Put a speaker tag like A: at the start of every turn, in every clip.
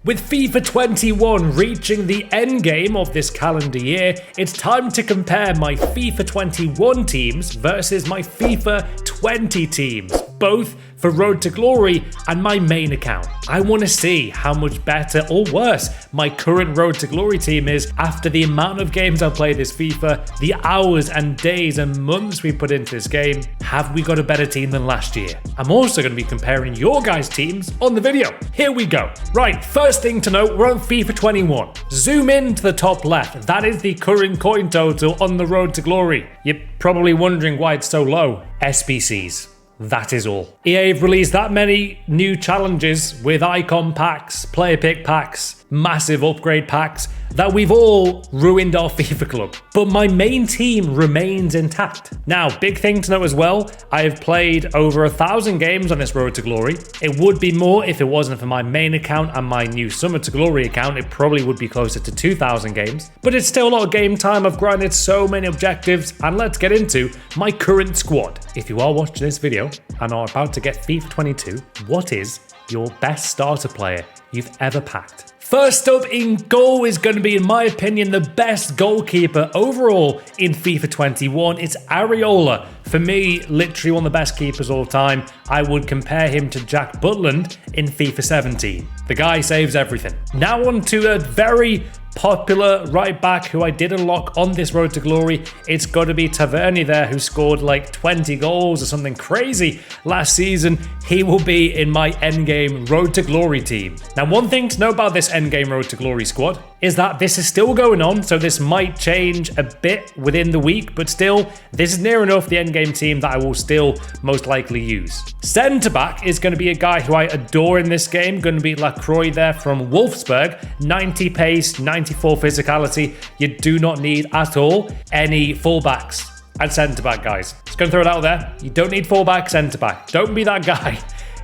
A: With FIFA 21 reaching the end game of this calendar year, it's time to compare my FIFA 21 teams versus my FIFA 20 teams, both for Road to Glory and my main account. I want to see how much better or worse my current Road to Glory team is after the amount of games I've played this FIFA, the hours and days and months we put into this game. Have we got a better team than last year? I'm also going to be comparing your guys' teams on the video. Here we go. Right, first thing to note, we're on FIFA 21. Zoom in to the top left. That is the current coin total on the Road to Glory. You're probably wondering why it's so low. SBCs. That is all. EA have released that many new challenges with icon packs, player pick packs, massive upgrade packs that we've all ruined our FIFA club. But my main team remains intact. Now, big thing to note as well, I have played over 1,000 games on this Road to Glory. It would be more if it wasn't for my main account and my new Summer to Glory account. It probably would be closer to 2,000 games. But it's still a lot of game time. I've grinded so many objectives, and let's get into my current squad. If you are watching this video and are about to get FIFA 22, what is your best starter player you've ever packed? First up in goal is going to be, in my opinion, the best goalkeeper overall in FIFA 21. It's Areola. For me, literally one of the best keepers all time. I would compare him to Jack Butland in FIFA 17. The guy saves everything. Now on to a very popular right back who I did unlock on this Road to Glory. It's got to be Tavernier there, who scored like 20 goals or something crazy last season. He will be in my endgame Road to Glory team. Now, one thing to know about this endgame Road to Glory squad is that this is still going on, so this might change a bit within the week, but still, this is near enough the endgame team that I will still most likely use. Centre back is going to be a guy who I adore in this game, going to be Lacroix there from Wolfsburg. 90 pace, 94 physicality. You do not need at all any fullbacks at centre back, guys. Just going to throw it out there. You don't need fullback, centre back. Don't be that guy.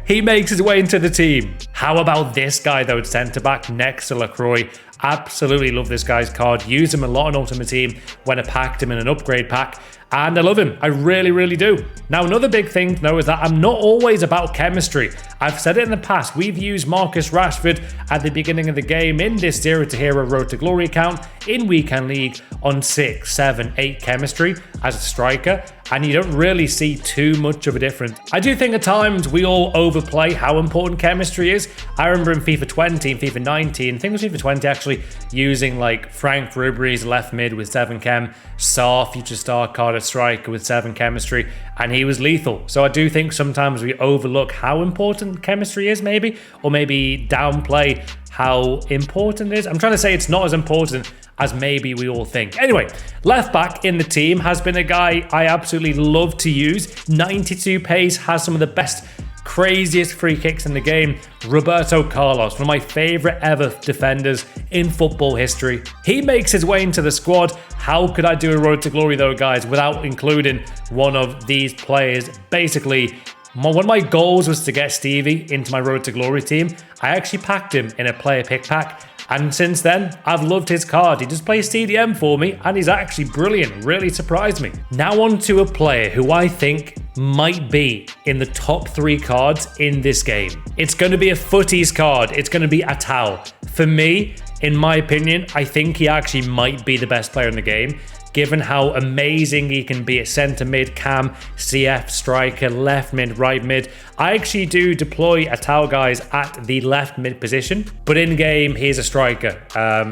A: He makes his way into the team. How about this guy though, centre back next to Lacroix? Absolutely love this guy's card. Use him a lot in Ultimate Team when I packed him in an upgrade pack. And I love him. I really, really do. Now, another big thing to know is that I'm not always about chemistry. I've said it in the past. We've used Marcus Rashford at the beginning of the game in this Zero to Hero Road to Glory account in Weekend League on 6, 7, 8 chemistry as a striker. And you don't really see too much of a difference. I do think at times we all overplay how important chemistry is. I remember in FIFA 20 and FIFA 19, I think it was FIFA 20 actually, using like Frank Ribery's left mid with 7 chem, Saar, future star card at striker with 7 chemistry, and he was lethal. So I do think sometimes we overlook how important chemistry is maybe, or maybe downplay how important it is. I'm trying to say it's not as important as maybe we all think. Anyway, left back in the team has been a guy I absolutely love to use. 92 pace, has some of the best, craziest free kicks in the game. Roberto Carlos, one of my favorite ever defenders in football history. He makes his way into the squad. How could I do a Road to Glory though, guys, without including one of these players? Basically, one of my goals was to get Stevie into my Road to Glory team. I actually packed him in a player pick pack. And since then, I've loved his card. He just plays CDM for me, and he's actually brilliant. Really surprised me. Now on to a player who I think might be in the top 3 cards in this game. It's going to be a footies card. It's going to be Atal. For me, in my opinion, I think he actually might be the best player in the game, given how amazing he can be at centre mid, cam, CF, striker, left mid, right mid. I actually do deploy Atal guys at the left mid position, but in game, he's a striker.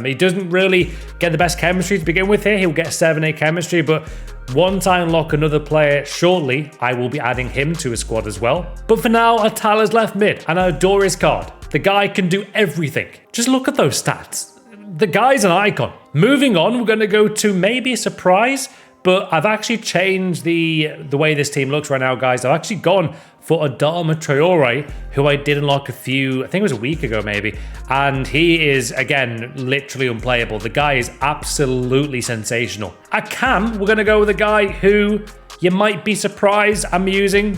A: He doesn't really get the best chemistry to begin with here. He'll get 7-8 chemistry, but once I unlock another player shortly, I will be adding him to a squad as well. But for now, Atal is left mid, and I adore his card. The guy can do everything. Just look at those stats. The guy's an icon. Moving on, we're going to go to maybe a surprise, but I've actually changed the way this team looks right now, guys. I've actually gone for Adama Traore, who I did unlock I think it was a week ago maybe, and he is, again, literally unplayable. The guy is absolutely sensational. At cam, we're going to go with a guy who you might be surprised I'm using,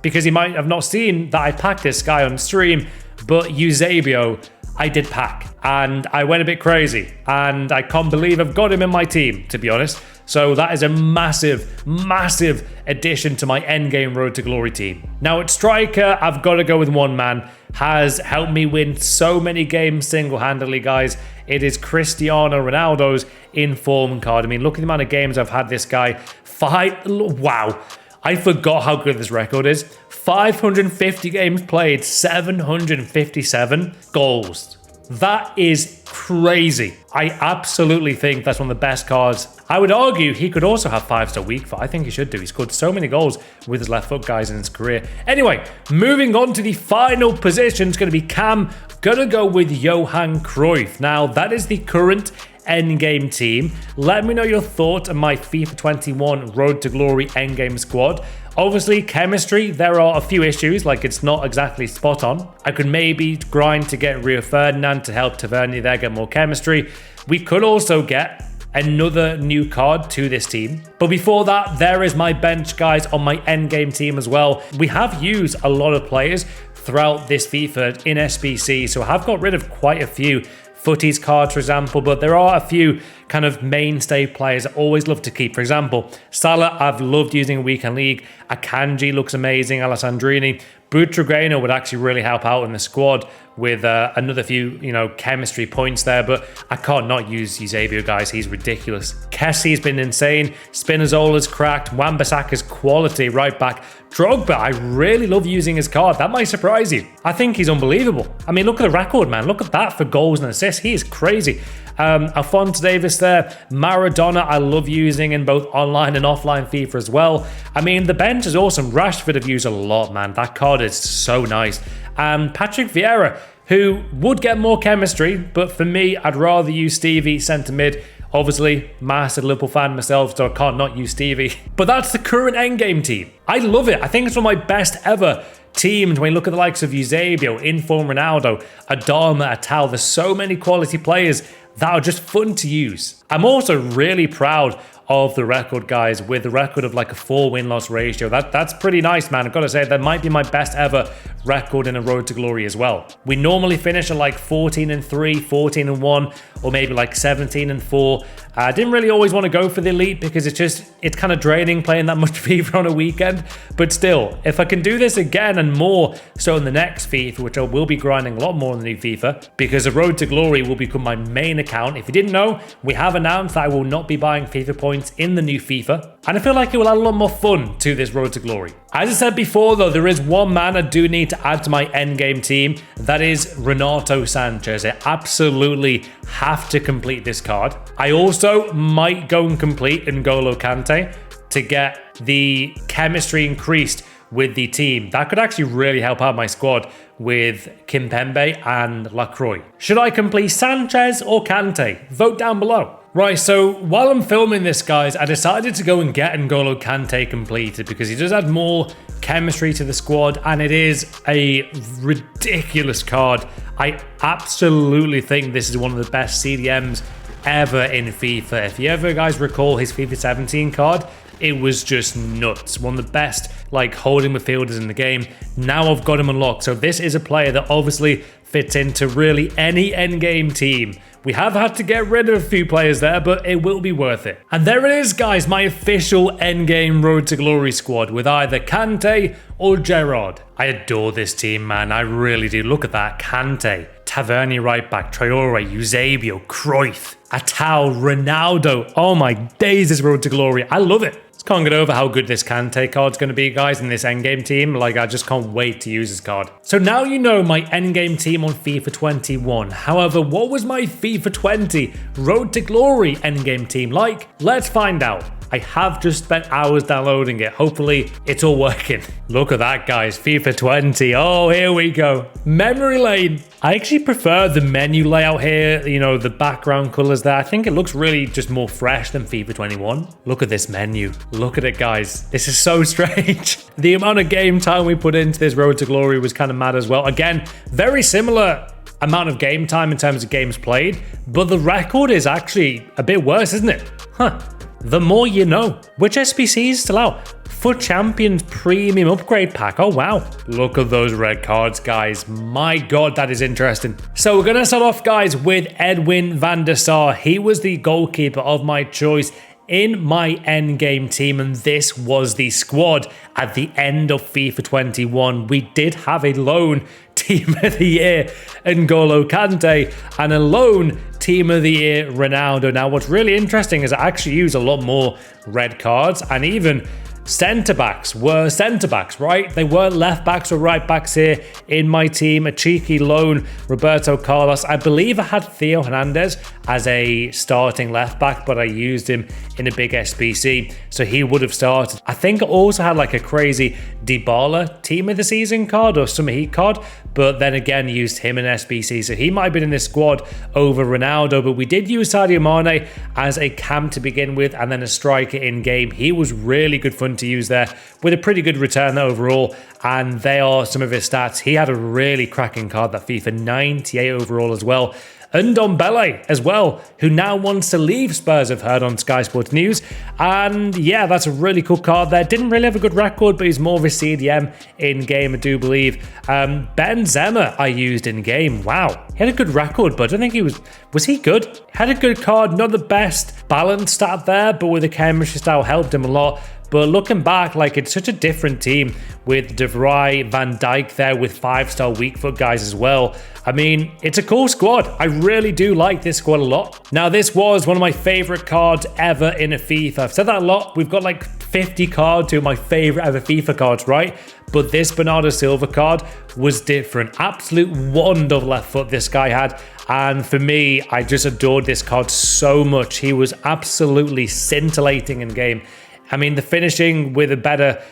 A: because you might have not seen that I packed this guy on stream, but Eusebio, I did pack, and I went a bit crazy, and I can't believe I've got him in my team, to be honest. So that is a massive, massive addition to my endgame Road to Glory team. Now at striker, I've got to go with one man. Has helped me win so many games single-handedly, guys. It is Cristiano Ronaldo's inform card. I mean, look at the amount of games I've had this guy. Wow. I forgot how good this record is. 550 games played, 757 goals. That is crazy. I absolutely think that's one of the best cards. I would argue he could also have 5-star weak foot. I think he should do. He scored so many goals with his left foot, guys, in his career. Anyway, moving on to the final position. It's going to be Cam. Gonna go with Johan Cruyff. Now, that is the current endgame team. Let me know your thoughts on my FIFA 21 Road to Glory endgame squad. Obviously, chemistry, there are a few issues, like it's not exactly spot on. I could maybe grind to get Rio Ferdinand to help Tavernier there get more chemistry. We could also get another new card to this team. But before that, there is my bench, guys, on my endgame team as well. We have used a lot of players throughout this FIFA in SBC, so I have got rid of quite a few footies cards, for example, but there are a few kind of mainstay players I always love to keep. For example, Salah, I've loved using in Weekend League. Akanji looks amazing. Alessandrini. Butragueno would actually really help out in the squad with another few, chemistry points there, but I can't not use Eusebio, guys. He's ridiculous. Kessie's been insane. Spinazzola's cracked. Wan-Bissaka's quality right back. Drogba, I really love using his card. That might surprise you. I think he's unbelievable. I mean, look at the record, man. Look at that for goals and assists. He is crazy. Alphonso Davies there. Maradona, I love using in both online and offline FIFA as well. I mean, the bench is awesome. Rashford I've used a lot, man. That card is so nice. And Patrick Vieira, who would get more chemistry, but for me, I'd rather use Stevie centre mid. Obviously, massive Liverpool fan myself, so I can't not use Stevie. But that's the current endgame team. I love it. I think it's one of my best ever teams when you look at the likes of Eusebio, Inform Ronaldo, Adama, Atal. There's so many quality players that are just fun to use. I'm also really proud of the record, guys, with the record of like a 4 win-loss ratio. That's pretty nice, man. I've got to say, that might be my best ever record in a Road to Glory as well. We normally finish at like 14-3, 14-1, or maybe like 17-4. I didn't really always want to go for the elite because it's kind of draining playing that much FIFA on a weekend. But still, if I can do this again and more so in the next FIFA, which I will be grinding a lot more in the new FIFA, because the Road to Glory will become my main account. If you didn't know, we have announced that I will not be buying FIFA points in the new FIFA, and I feel like it will add a lot more fun to this Road to Glory. As I said before, though, there is one man I do need to add to my endgame team. That is Renato Sanchez. I absolutely have to complete this card. I also might go and complete N'Golo Kante to get the chemistry increased with the team. That could actually really help out my squad with Kimpembe and Lacroix. Should I complete Sanchez or Kante? Vote down below. Right, so while I'm filming this, guys, I decided to go and get N'Golo Kante completed because he does add more chemistry to the squad and it is a ridiculous card. I absolutely think this is one of the best CDMs ever in FIFA. If you ever, guys, recall his FIFA 17 card, it was just nuts. One of the best, like, holding midfielders in the game. Now I've got him unlocked. So this is a player that obviously fits into really any endgame team. We have had to get rid of a few players there, but it will be worth it. And there it is, guys, my official endgame Road to Glory squad with either Kante or Gerrard. I adore this team, man. I really do. Look at that. Kante, Tavernier right back, Traore, Eusebio, Cruyff, Atal, Ronaldo. Oh my days, this Road to Glory. I love it. Just can't get over how good this Kante card's going to be, guys, in this endgame team. Like, I just can't wait to use this card. So now you know my endgame team on FIFA 21. However, what was my FIFA 20 Road to Glory endgame team like? Let's find out. I have just spent hours downloading it. Hopefully, it's all working. Look at that, guys. FIFA 20. Oh, here we go. Memory lane. I actually prefer the menu layout here. You know, the background colors there. I think it looks really just more fresh than FIFA 21. Look at this menu. Look at it, guys. This is so strange. The amount of game time we put into this Road to Glory was kind of mad as well. Again, very similar amount of game time in terms of games played, but the record is actually a bit worse, isn't it? Huh. The more you know. Which SBC is still out? FUT Champions Premium Upgrade Pack. Oh, wow. Look at those red cards, guys. My God, that is interesting. So we're going to start off, guys, with Edwin van der Sar. He was the goalkeeper of my choice in my endgame team, and this was the squad at the end of FIFA 21. We did have a lone team of the year, N'Golo Kante, and a lone team of the year, Ronaldo. Now, what's really interesting is I actually use a lot more red cards, and even centre-backs were centre-backs, right? They weren't left-backs or right-backs here in my team. A cheeky loan, Roberto Carlos. I believe I had Theo Hernandez as a starting left-back, but I used him in a big SBC, so he would have started. I think I also had like a crazy Dybala team of the season card or summer heat card, but then again used him in SBC, so he might have been in this squad over Ronaldo. But we did use Sadio Mane as a cam to begin with, and then a striker in game. He was really good fun to use there with a pretty good return overall, and they are some of his stats. He had a really cracking card, that FIFA, 98 overall as well. And Ndombele as well, who now wants to leave Spurs, I've heard on Sky Sports News. And yeah, that's a really cool card there. Didn't really have a good record, but he's more of a CDM in game, I do believe. Benzema I used in game. Wow, he had a good record, but I don't think he was he good? Had a good card, not the best balance stat there, but with the chemistry style helped him a lot. But looking back, like, it's such a different team with De Vrij, Van Dijk there with 5-star weak foot guys as well. I mean, it's a cool squad. I really do like this squad a lot. Now, this was one of my favorite cards ever in a FIFA. I've said that a lot. We've got like 50 cards to my favorite ever FIFA cards, right? But this Bernardo Silva card was different. Absolute wand of left foot this guy had. And for me, I just adored this card so much. He was absolutely scintillating in game. I mean, the finishing with a better,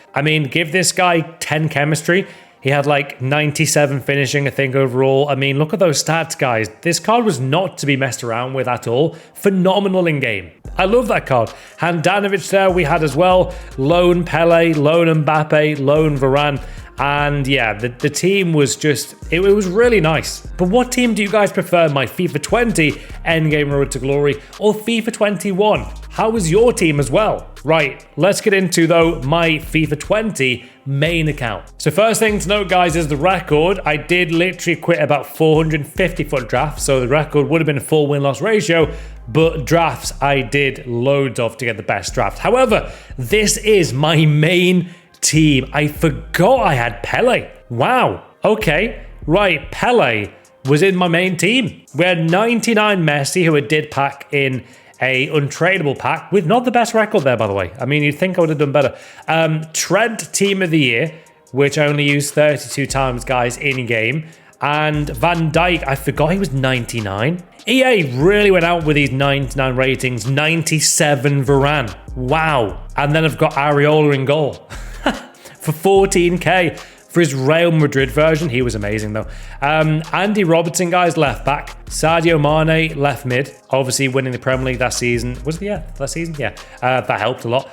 A: give this guy 10 chemistry. He had like 97 finishing, I think, overall. I mean, look at those stats, guys. This card was not to be messed around with at all. Phenomenal in game. I love that card. Handanovic there we had as well. Lone Pele, lone Mbappe, lone Varane. And yeah, the team was just, it was really nice. But what team do you guys prefer? My FIFA 20 Endgame Road to Glory or FIFA 21? How was your team as well? Right, let's get into, though, my FIFA 20 main account. So first thing to note, guys, is the record. I did literally quit about 450 foot drafts, so the record would have been a full win-loss ratio, but drafts I did loads of to get the best draft. However, this is my main team. I forgot I had Pele. Wow. Okay. Right. Pele was in my main team. We had 99 Messi, who I did pack in a untradeable pack with not the best record there, by the way. I mean, you'd think I would have done better. Trent team of the year, which I only used 32 times, guys, in game. And Van Dijk, I forgot he was 99. EA really went out with these 99 ratings. 97 Varane. Wow. And then I've got Areola in goal for 14k for his Real Madrid version. He was amazing, though. Andy Robertson, guys, left back. Sadio Mane, left mid. Obviously winning the Premier League that season. Was it? Yeah, that season? Yeah. That helped a lot.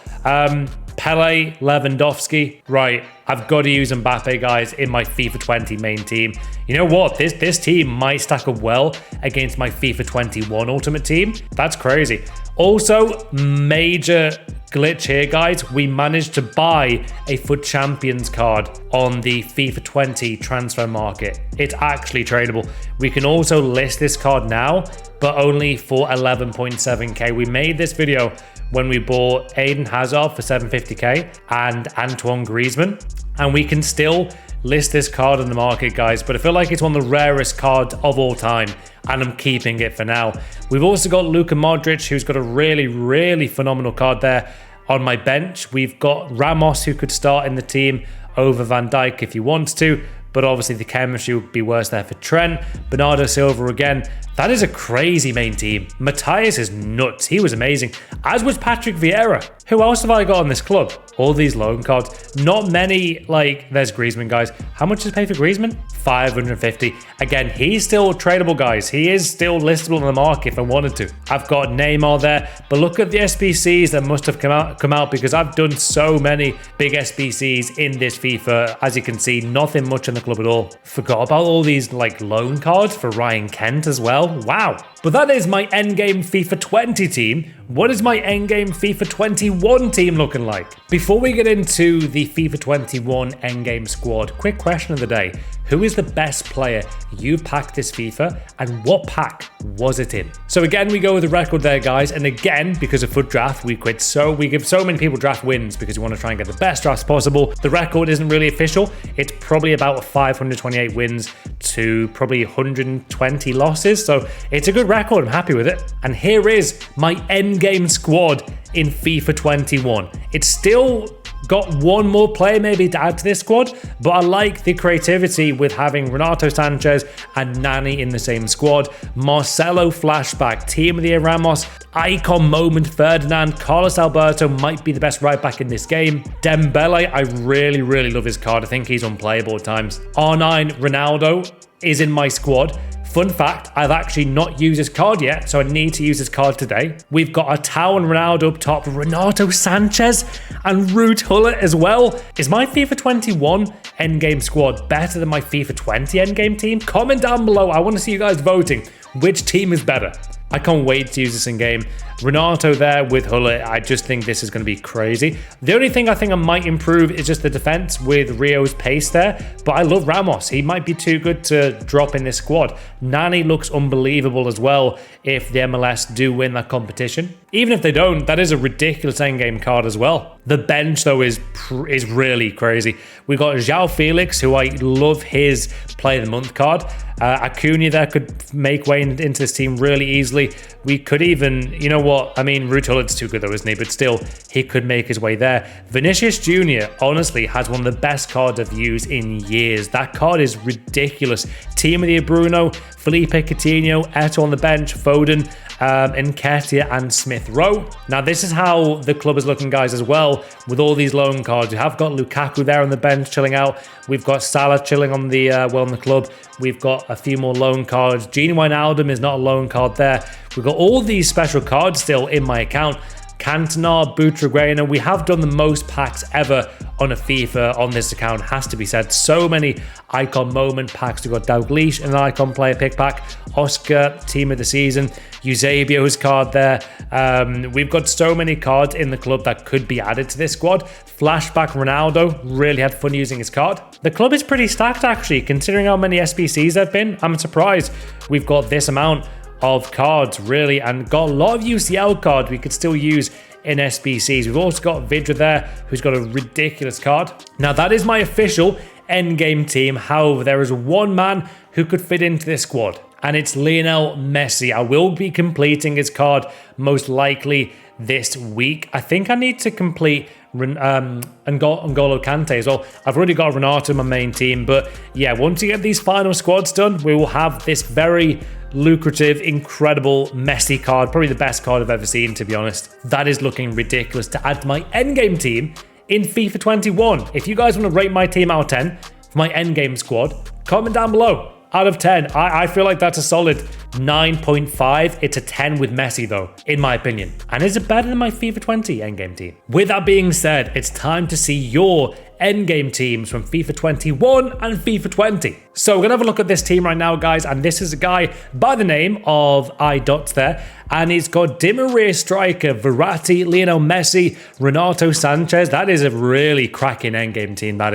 A: Pele, Lewandowski. Right, I've got to use Mbappe, guys, in my FIFA 20 main team. You know what? This team might stack up well against my FIFA 21 Ultimate Team. That's crazy. Also, major glitch here, guys. We managed to buy a FUT Champions card on the FIFA 20 transfer market. It's actually tradable. We can also list this card now, but only for 11.7k. We made this video when we bought Eden Hazard for 750k and Antoine Griezmann, and we can still list this card on the market, guys, but I feel like it's one of the rarest cards of all time, and I'm keeping it for now. We've also got Luka Modric, who's got a really, really phenomenal card there on my bench. We've got Ramos, who could start in the team over Van Dijk if he wants to, but obviously the chemistry would be worse there for Trent. Bernardo Silva again. That is a crazy main team. Matthias is nuts. He was amazing. As was Patrick Vieira. Who else have I got on this club? All these loan cards. Not many, like, there's Griezmann, guys. How much does it pay for Griezmann? 550. Again, he's still tradable, guys. He is still listable on the market if I wanted to. I've got Neymar there, but look at the SBCs that must have come out because I've done so many big SBCs in this FIFA. As you can see, nothing much in the club at all. Forgot about all these, like, loan cards for Ryan Kent as well. Wow. But that is my endgame FIFA 20 team. What is my endgame FIFA 21 team looking like? Before we get into the FIFA 21 endgame squad, quick question of the day. Who is the best player you've packed this FIFA and what pack was it in? So again, we go with the record there, guys. And again, because of FUT Draft, we give so many people draft wins because we want to try and get the best drafts possible. The record isn't really official. It's probably about 528 wins to probably 120 losses. So it's a good record. I'm happy with it. And here is my endgame squad in FIFA 21. It's still got one more player maybe to add to this squad, but I like the creativity with having Renato Sanchez and Nani in the same squad. Marcelo flashback, Team of the Year Ramos, icon moment Ferdinand, Carlos Alberto might be the best right back in this game. Dembele, I really love his card. I think he's unplayable at times. R9 Ronaldo is in my squad. Fun fact, I've actually not used his card yet, so I need to use his card today. We've got a Tau and Ronaldo up top, Renato Sanchez and Ruud Gullit as well. Is my FIFA 21 endgame squad better than my FIFA 20 endgame team? Comment down below. I want to see you guys voting. Which team is better? I can't wait to use this in game. Renato there with Gullit, I just think this is going to be crazy. The only thing I think I might improve is just the defense with Rio's pace there, but I love Ramos. He might be too good to drop in this squad. Nani looks unbelievable as well if the MLS do win that competition. Even if they don't, that is a ridiculous endgame card as well. The bench though is really crazy. We've got João Felix, who I love his Player of the Month card. Acuna there could make way into this team really easily. We could even, you know what, I mean, Ruud Gullit's too good though, isn't he? But still, he could make his way there. Vinicius Jr. honestly has one of the best cards I've used in years. That card is ridiculous. Team of the Year Bruno, Felipe Coutinho, Eto'o on the bench, Foden, Nketiah and Smith Rowe. Now this is how the club is looking, guys, as well, with all these loan cards. We have got Lukaku there on the bench chilling out. We've got Salah chilling on the on the club. We've got a few more loan cards. Gini Wijnaldum is not a loan card there. We've got all these special cards still in my account. Cantona, Butraguena. We have done the most packs ever on a FIFA on this account, has to be said. So many icon moment packs. We've got Dalglish, an icon player pick pack. Oscar, team of the season. Eusebio's card there. We've got so many cards in the club that could be added to this squad. Flashback Ronaldo, really had fun using his card. The club is pretty stacked actually, considering how many SBCs there have been. I'm surprised we've got this amount of cards really, and got a lot of UCL cards we could still use in SBCs. We've also got Vidra there, who's got a ridiculous card. Now that is my official endgame team. However, there is one man who could fit into this squad, and it's Lionel Messi. I will be completing his card most likely this week. I think I need to complete N'Golo Kante as well. I've already got Renato in my main team, but yeah, once you get these final squads done, we will have this very lucrative, incredible Messi card. Probably the best card I've ever seen, to be honest. That is looking ridiculous to add to my endgame team in FIFA 21. If you guys want to rate my team out of 10 for my endgame squad, comment down below. Out of 10, I feel like that's a solid 9.5. It's a 10 with Messi though, in my opinion. And is it better than my FIFA 20 endgame team? With that being said, it's time to see your endgame teams from FIFA 21 and FIFA 20. So we're gonna have a look at this team right now, guys, and this is a guy by the name of iDots there, and he's got Di Maria striker, Verratti, Lionel Messi, Renato Sanchez. That is a really cracking endgame team. That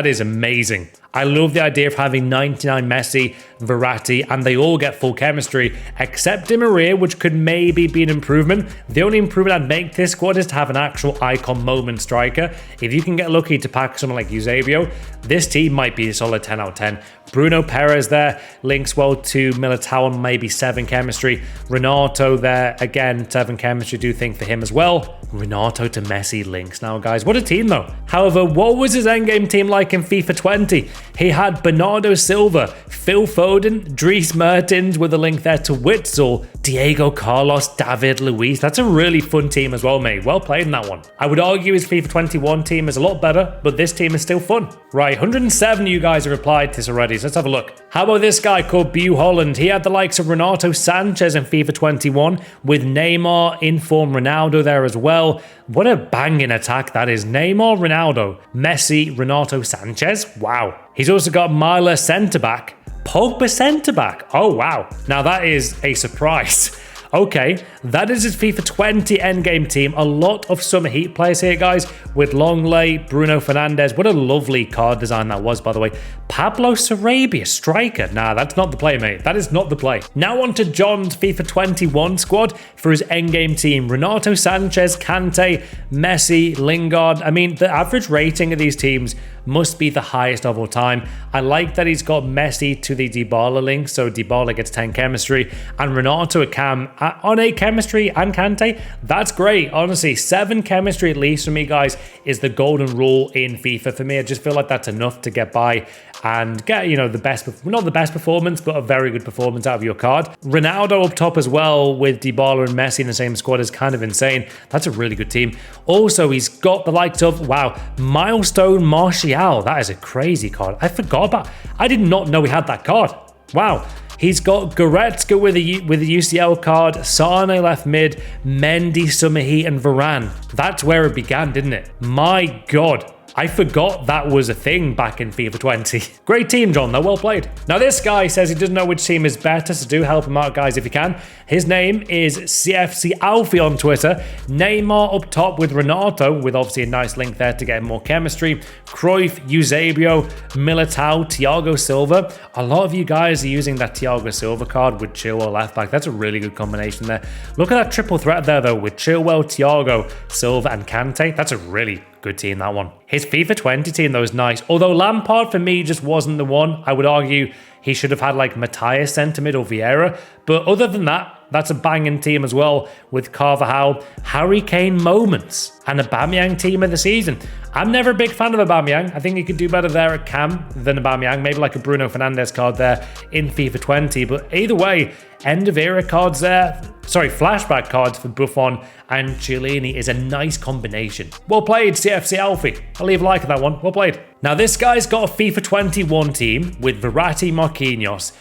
A: is amazing. I love the idea of having 99 Messi, Verratti, and they all get full chemistry, except Di Maria, which could maybe be an improvement. The only improvement I'd make to this squad is to have an actual icon moment striker. If you can get lucky to pack someone like Eusebio, this team might be a solid 10 out of 10. Bruno Perez there links well to Militao, maybe 7 chemistry. Renato there, again, 7 chemistry, do think for him as well. Renato to Messi links now, guys. What a team, though. However, what was his endgame team like in FIFA 20? He had Bernardo Silva, Phil Foden, Dries Mertens with a link there to Witzel, Diego Carlos, David Luiz. That's a really fun team as well, mate. Well played in that one. I would argue his FIFA 21 team is a lot better, but this team is still fun. Right, 107 of you guys have replied to this already, so let's have a look. How about this guy called Bew Holland? He had the likes of Renato Sanchez in FIFA 21 with Neymar, inform Ronaldo there as well. What a banging attack that is. Neymar, Ronaldo, Messi, Renato Sanchez. Wow. He's also got Myler centre-back, Pogba centre-back. Oh, wow. Now that is a surprise. Okay, that is his FIFA 20 endgame team. A lot of summer heat players here, guys, with Longley, Bruno Fernandes. What a lovely card design that was, by the way. Pablo Sarabia, striker. Nah, that's not the play, mate. That is not the play. Now on to John's FIFA 21 squad for his endgame team. Renato Sanchez, Kante, Messi, Lingard. I mean, the average rating of these teams must be the highest of all time. I like that he's got Messi to the Dybala link, so Dybala gets 10 chemistry, and Renato a Cam on 8 chemistry and Kante. That's great. Honestly, 7 chemistry at least for me, guys, is the golden rule in FIFA for me. I just feel like that's enough to get by and get, you know, the best, not the best performance, but a very good performance out of your card. Ronaldo up top as well with Dybala and Messi in the same squad is kind of insane. That's a really good team. Also, he's got the likes of, wow, Milestone Martial. That is a crazy card. I forgot about, I did not know he had that card. Wow. He's got Goretzka with the UCL card, Sane left mid, Mendy, Summer Heat, and Varane. That's where it began, didn't it? My God. I forgot that was a thing back in FIFA 20. Great team, John, though. Well played. Now, this guy says he doesn't know which team is better, so do help him out, guys, if you can. His name is CFC Alfie on Twitter. Neymar up top with Renato, with obviously a nice link there to get more chemistry. Cruyff, Eusebio, Militao, Thiago Silva. A lot of you guys are using that Thiago Silva card with Chilwell left back. That's a really good combination there. Look at that triple threat there, though, with Chilwell, Thiago, Silva, and Kante. That's a really good team, that one. His FIFA 20 team, though, is nice. Although Lampard, for me, just wasn't the one. I would argue he should have had, like, Matthias centre mid or Vieira. But other than that, that's a banging team as well, with Carvajal, Harry Kane moments, and Aubameyang team of the season. I'm never a big fan of Aubameyang. I think he could do better there at Cam than Aubameyang. Maybe like a Bruno Fernandes card there in FIFA 20. But either way, end of era cards there. Sorry, flashback cards for Buffon and Chiellini is a nice combination. Well played, CFC Alfie. I'll leave a like on that one. Well played. Now, this guy's got a FIFA 21 team with Verratti, Marquinhos,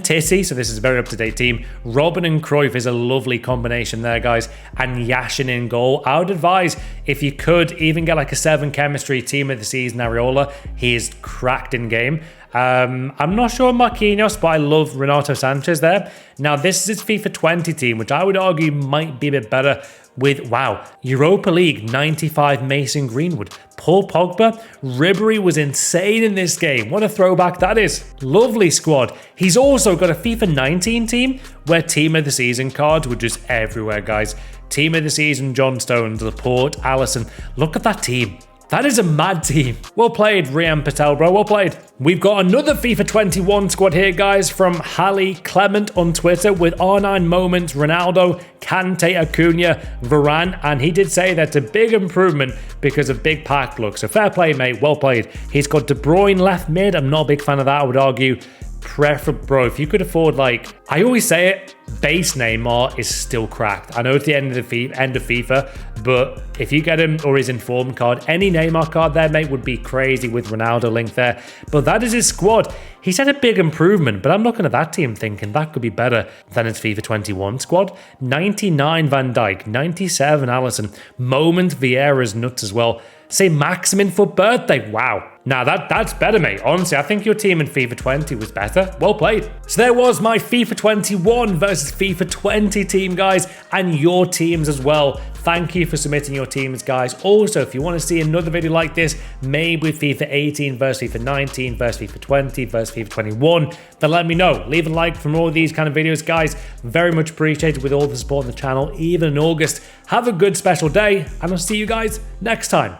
A: Titi, so this is a very up-to-date team. Robin and Cruyff is a lovely combination there, guys. And Yashin in goal. I would advise, if you could, even get like a 7 chemistry team of the season, Areola. He is cracked in game. I'm not sure Marquinhos, but I love Renato Sanchez there. Now, this is his FIFA 20 team, which I would argue might be a bit better with, wow, Europa League 95 Mason Greenwood. Paul Pogba, Ribery was insane in this game. What a throwback that is. Lovely squad. He's also got a FIFA 19 team where team of the season cards were just everywhere, guys. Team of the season, John Stones, Laporte, Allison. Look at that team. That is a mad team. Well played, Rian Patel, bro. Well played. We've got another FIFA 21 squad here, guys, from Hallie Clement on Twitter with R9 moments, Ronaldo, Kante, Acuna, Varane, and he did say that's a big improvement because of big pack look. So fair play, mate. Well played. He's got De Bruyne left mid. I'm not a big fan of that, I would argue. Preferable, bro, if you could afford, like, I always say it, base Neymar is still cracked. I know it's the end of FIFA, but if you get him or his informed card, any Neymar card there, mate, would be crazy with Ronaldo link there. But that is his squad. He's had a big improvement, but I'm looking at that team thinking that could be better than his FIFA 21 squad. 99 Van Dijk, 97 Alisson, Moment Vieira's nuts as well. Say Maximin for birthday. Wow. Now that's better, mate. Honestly, I think your team in FIFA 20 was better. Well played. So there was my FIFA 21 versus FIFA 20 team, guys, and your teams as well. Thank you for submitting your teams, guys. Also, if you want to see another video like this, maybe with FIFA 18 versus FIFA 19 versus FIFA 20 versus FIFA 21, then let me know. Leave a like for more of these kind of videos, guys. Very much appreciated with all the support on the channel, even in August. Have a good special day, and I'll see you guys next time.